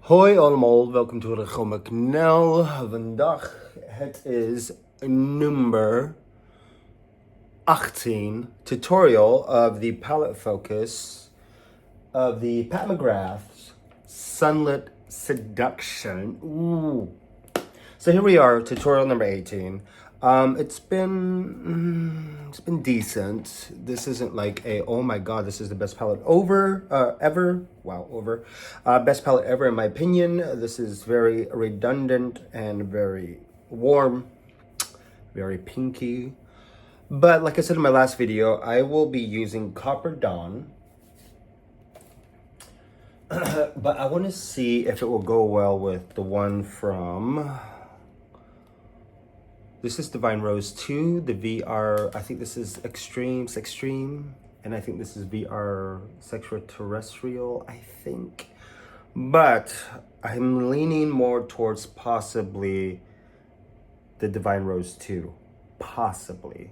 Hoi allemaal, welkom terug op mijn kanaal. Vandaag, het is number 18 tutorial of the palette focus of the Pat McGrath's Sunlit Seduction. Ooh. So here we are, tutorial number 18. It's been decent. This isn't like a oh my god, this is the best palette ever. Wow, over. Best palette ever in my opinion. This is very redundant and very warm, very pinky. But like I said in my last video, I will be using Copper Dawn. But I want to see if it will go well with the one from... This is Divine Rose 2, the VR, I think this is Extreme, and I think this is VR Extraterrestrial, I think. But I'm leaning more towards possibly the Divine Rose 2, possibly.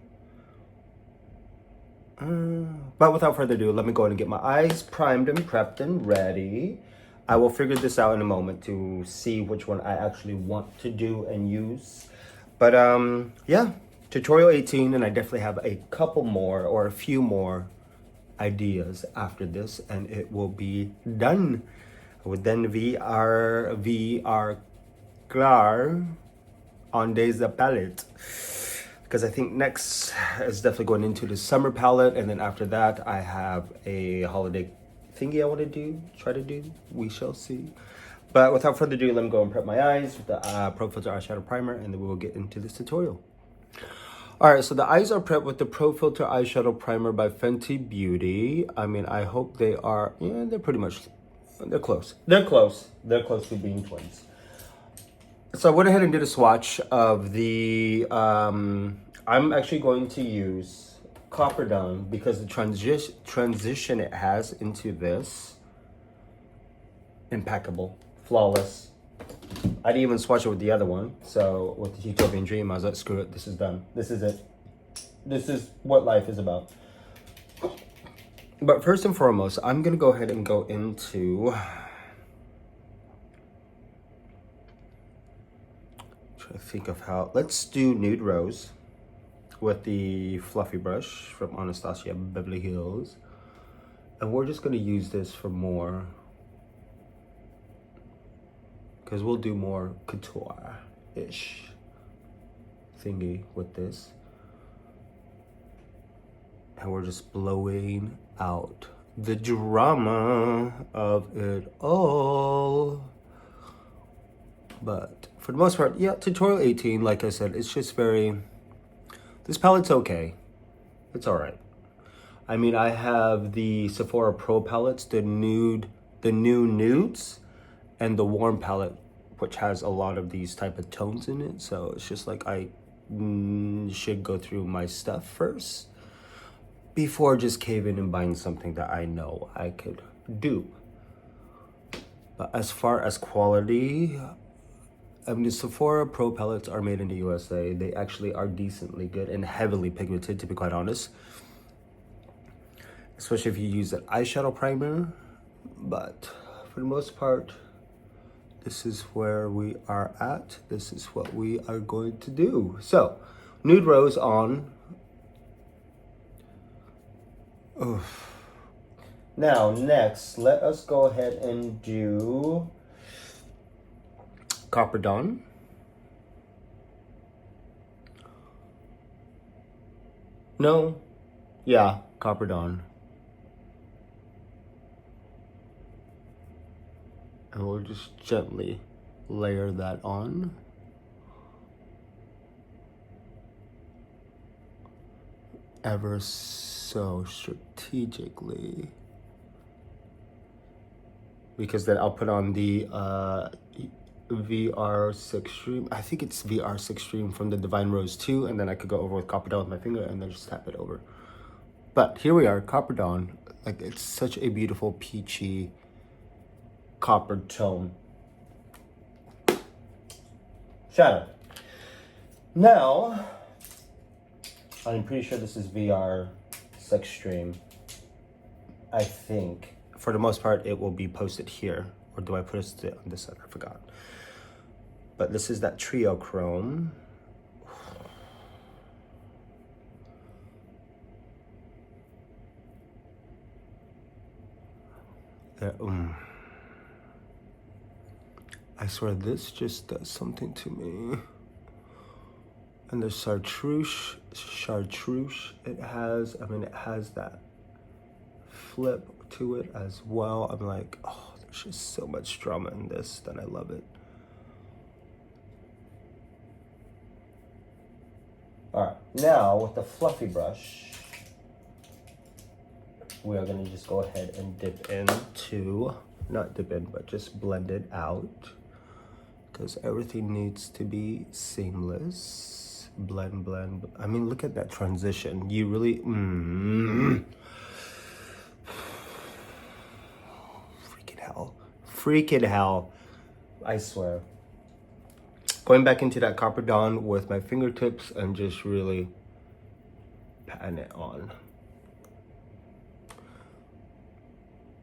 But without further ado, let me go ahead and get my eyes primed and prepped and ready. I will figure this out in a moment to see which one I actually want to do and use. But yeah, tutorial 18, and I definitely have a couple more or a few more ideas after this, and it will be done. With then VR klar on deze palette. Because I think next is definitely going into the summer palette, and then after that I have a holiday thingy I want to try to do. We shall see. But without further ado, let me go and prep my eyes with the Pro Filter Eyeshadow Primer, and then we will get into this tutorial. Alright, so the eyes are prepped with the Pro Filter Eyeshadow Primer by Fenty Beauty. I mean, I hope they are, yeah, they're pretty much, they're close. They're close to being twins. So I went ahead and did a swatch of the, I'm actually going to use Copper Dawn because the transition it has into this, impeccable. Flawless. I didn't even swatch it with the other one. So with the Utopian Dream, I was like, screw it, this is done. This is it. This is what life is about. But first and foremost, I'm gonna go ahead and go into... Try to think of how... Let's do Nude Rose with the fluffy brush from Anastasia Beverly Hills. And we're just gonna use this for more... because we'll do more couture-ish thingy with this. And we're just blowing out the drama of it all. But for the most part, yeah, tutorial 18, like I said, it's just very... This palette's okay. It's alright. I mean, I have the Sephora Pro palettes, the new nudes, and the warm palette, which has a lot of these type of tones in it. So it's just like I should go through my stuff first before just caving and buying something that I know I could do. But as far as quality, I mean, the Sephora Pro palettes are made in the USA. They actually are decently good and heavily pigmented, to be quite honest. Especially if you use an eyeshadow primer. But for the most part, this is where we are at. This is what we are going to do. So, Nude Rose on. Oof. Now, next, let us go ahead and do Copper Dawn. No. Yeah, Copper Dawn. And we'll just gently layer that on. Ever so strategically. Because then I'll put on the VR6 Extreme. I think it's VR6 Extreme from the Divine Rose 2. And then I could go over with Copper Dawn with my finger and then just tap it over. But here we are, Copper Dawn. Like, it's such a beautiful peachy copper tone. Shadow. Now, I'm pretty sure this is VR Extreme. I think. For the most part, it will be posted here Or do I put it on this side? I forgot. But this is that trio chrome. I swear this just does something to me. And the chartreuse, it has that flip to it as well. I'm like, oh, there's just so much drama in this that I love it. All right, now with the fluffy brush, we are gonna just go ahead and not dip in, but just blend it out, because everything needs to be seamless. Blend. I mean, look at that transition. You really, freaking hell, I swear. Going back into that Copper Dawn with my fingertips and just really patting it on.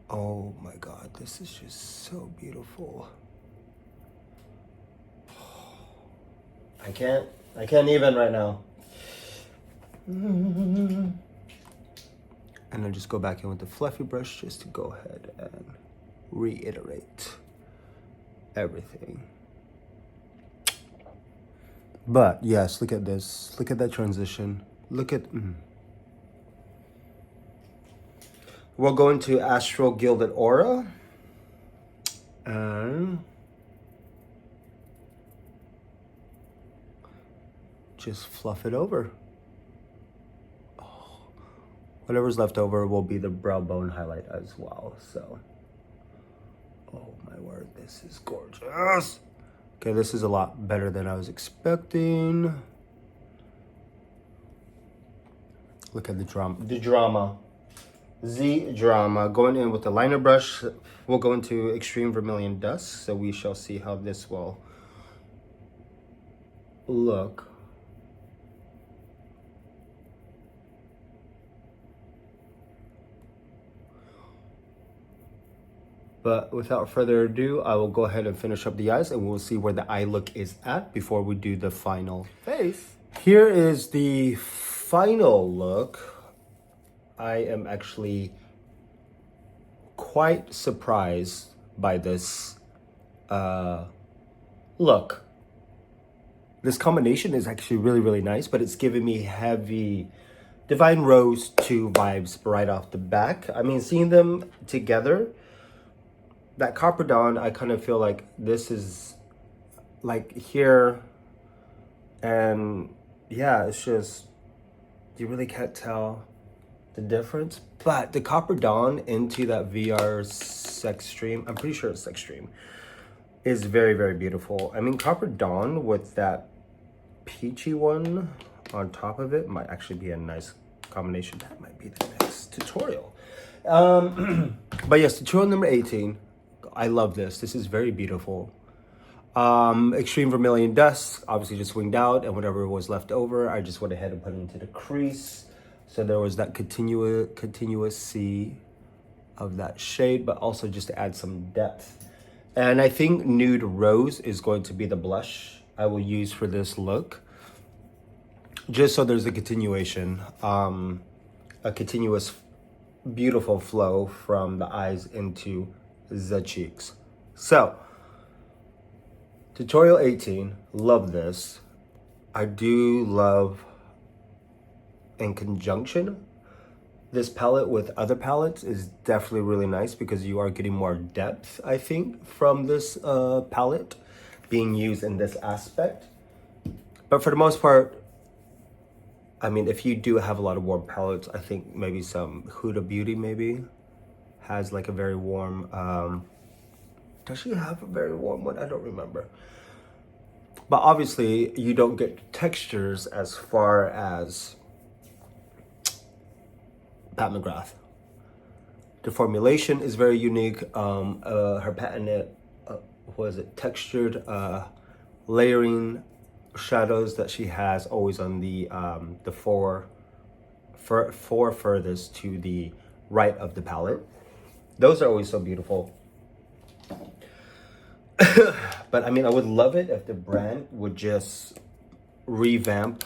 Oh my God, this is just so beautiful. I can't even right now. And then just go back in with the fluffy brush just to go ahead and reiterate everything. But yes, look at this. Look at that transition. Look at... We'll go into Astral Gilded Aura. And just fluff it over. Oh, whatever's left over will be the brow bone highlight as well. So, oh my word, this is gorgeous. Okay, this is a lot better than I was expecting. Look at the drama. The drama. Going in with the liner brush, we'll go into Extreme Vermilion Dust, so we shall see how this will look. But without further ado, I will go ahead and finish up the eyes, and we'll see where the eye look is at before we do the final face. Here is the final look. I am actually quite surprised by this look. This combination is actually really, really nice, but it's giving me heavy Divine Rose 2 vibes right off the back. I mean, seeing them together, that Copper Dawn, I kind of feel like this is like here, and yeah, it's just, you really can't tell the difference. But the Copper Dawn into that VR Sex Stream, I'm pretty sure it's Sex Stream, is very, very beautiful. I mean, Copper Dawn with that peachy one on top of it might actually be a nice combination. That might be the next tutorial. But yes, tutorial number 18. I love this. This is very beautiful. Extreme Vermilion Dust, obviously just winged out, and whatever was left over, I just went ahead and put it into the crease. So there was that continuous sea of that shade, but also just to add some depth. And I think Nude Rose is going to be the blush I will use for this look. Just so there's a continuation, a continuous beautiful flow from the eyes into the cheeks. So, tutorial 18, love this. I do love, in conjunction, this palette with other palettes is definitely really nice because you are getting more depth, I think, from this palette being used in this aspect. But for the most part, I mean, if you do have a lot of warm palettes, I think maybe some Huda Beauty maybe has like a very warm, does she have a very warm one? I don't remember. But obviously you don't get textures as far as Pat McGrath. The formulation is very unique. Her patented, textured layering shadows that she has always on the four furthest to the right of the palette. Those are always so beautiful. But I mean, I would love it if the brand would just revamp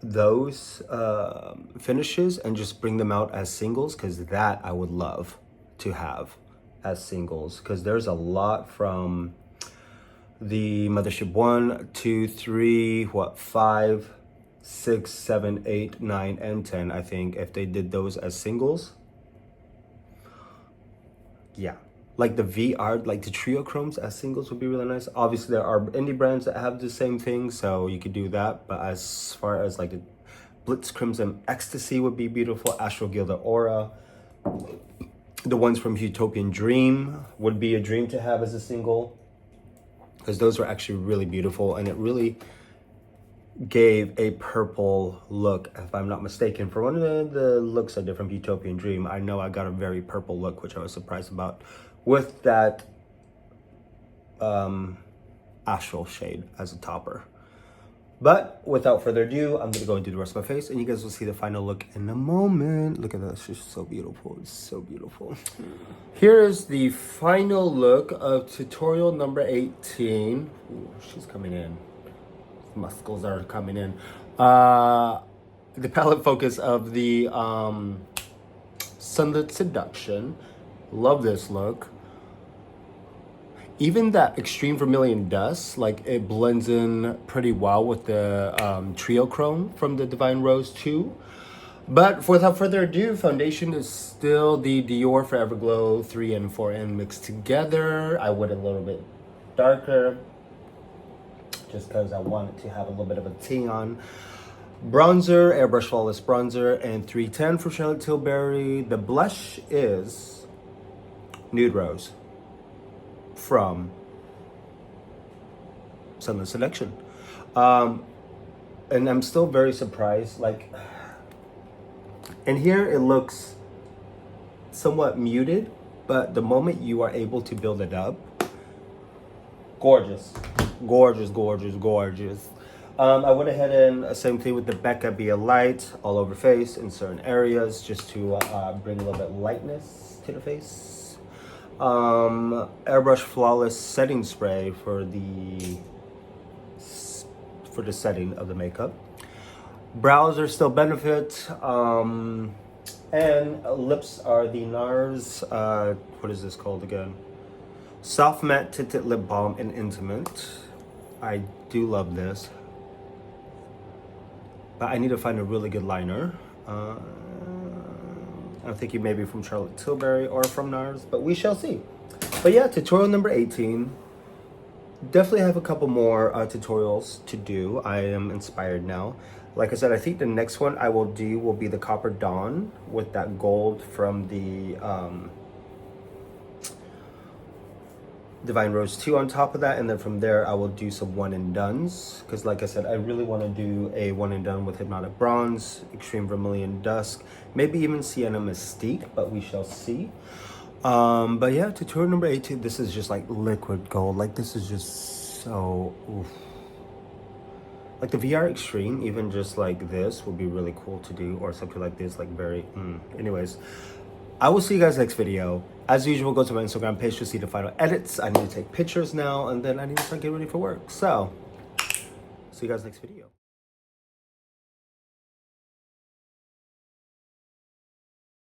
those finishes and just bring them out as singles, because that I would love to have as singles, because there's a lot from the Mothership 1, 2, 3, 5, 6, 7, 8, 9, and 10. I think if they did those as singles, yeah, like the VR, like the trio chromes as singles would be really nice. Obviously there are indie brands that have the same thing, so you could do that. But as far as like the Blitz Crimson Ecstasy would be beautiful. Astral Gilda Aura, the ones from Utopian Dream would be a dream to have as a single, because those were actually really beautiful, and it really gave a purple look, if I'm not mistaken. For one of the looks I did from Utopian Dream, I know I got a very purple look, which I was surprised about, with that astral shade as a topper. But without further ado, I'm gonna go and do the rest of my face, and you guys will see the final look in a moment. Look at that, it's just so beautiful. It's so beautiful. Here is the final look of tutorial number 18. Ooh, she's coming in. Muscles are coming in. The palette focus of the Sunlit Seduction. Love this look. Even that extreme vermilion dust, like it blends in pretty well with the trio chrome from the Divine Rose 2. But without further ado, foundation is still the Dior Forever Glow 3 and 4N mixed together. I went a little bit darker, just because I wanted to have a little bit of a ting on. Bronzer, Airbrush Flawless Bronzer, and 310 for Charlotte Tilbury. The blush is Nude Rose from Sunlit Seduction. And I'm still very surprised, like, in here it looks somewhat muted, but the moment you are able to build it up, gorgeous. Gorgeous, gorgeous, gorgeous. I went ahead and same thing with the Becca Be a Light all over face in certain areas, just to bring a little bit lightness to the face. Airbrush Flawless Setting Spray for the setting of the makeup. Brows are still Benefit. And lips are the NARS, what is this called again? Soft Matte Tinted Lip Balm in Intimate. I do love this, but I need to find a really good liner. I'm thinking maybe from Charlotte Tilbury or from NARS, but we shall see. But yeah, tutorial number 18. Definitely have a couple more tutorials to do. I am inspired now. Like I said, I think the next one I will do will be the Copper Dawn with that gold from the Divine Rose 2 on top of that, and then from there I will do some one and dones, because like I said, I really want to do a one and done with Hypnotic Bronze, Extreme Vermilion Dusk, maybe even Sienna Mystique, but we shall see. But yeah, tutorial number 18. This is just like liquid gold. Like, this is just so oof. Like the VR Extreme, even just like this would be really cool to do, or something like this, like very anyways, I will see you guys next video. As usual, go to my Instagram page to see the final edits. I need to take pictures now, and then I need to start getting ready for work. So, see you guys next video.